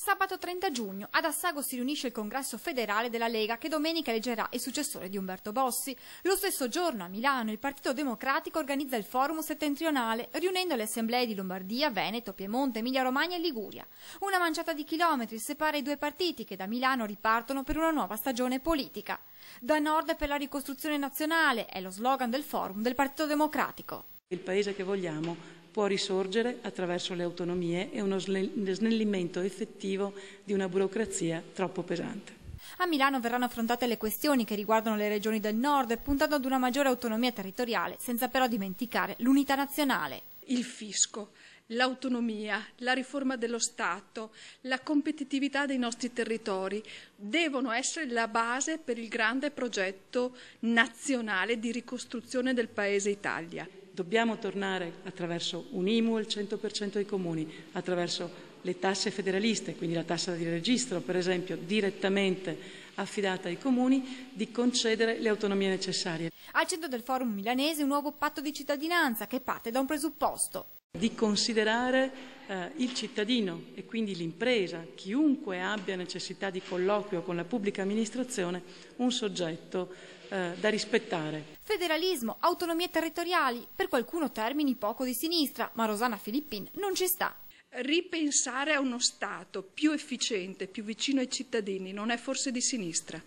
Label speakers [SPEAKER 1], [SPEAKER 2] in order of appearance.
[SPEAKER 1] Sabato 30 giugno ad Assago si riunisce il congresso federale della Lega che domenica eleggerà il successore di Umberto Bossi. Lo stesso giorno a Milano il Partito Democratico organizza il forum settentrionale riunendo le assemblee di Lombardia, Veneto, Piemonte, Emilia-Romagna e Liguria. Una manciata di chilometri separa i due partiti che da Milano ripartono per una nuova stagione politica. Da nord per la ricostruzione nazionale è lo slogan del forum del Partito Democratico.
[SPEAKER 2] Il paese che vogliamo può risorgere attraverso le autonomie e uno snellimento effettivo di una burocrazia troppo pesante.
[SPEAKER 1] A Milano verranno affrontate le questioni che riguardano le regioni del nord, puntando ad una maggiore autonomia territoriale, senza però dimenticare l'unità nazionale.
[SPEAKER 3] Il fisco, l'autonomia, la riforma dello Stato, la competitività dei nostri territori devono essere la base per il grande progetto nazionale di ricostruzione del Paese Italia.
[SPEAKER 2] Dobbiamo tornare attraverso un IMU al 100% ai comuni, attraverso le tasse federaliste, quindi la tassa di registro, per esempio, direttamente affidata ai comuni, di concedere le autonomie necessarie.
[SPEAKER 1] Al centro del forum milanese un nuovo patto di cittadinanza che parte da un presupposto.
[SPEAKER 2] Di considerare il cittadino e quindi l'impresa, chiunque abbia necessità di colloquio con la pubblica amministrazione, un soggetto da rispettare.
[SPEAKER 1] Federalismo, autonomie territoriali, per qualcuno termini poco di sinistra, ma Rosanna Filippin non ci sta.
[SPEAKER 3] Ripensare a uno Stato più efficiente, più vicino ai cittadini, non è forse di sinistra?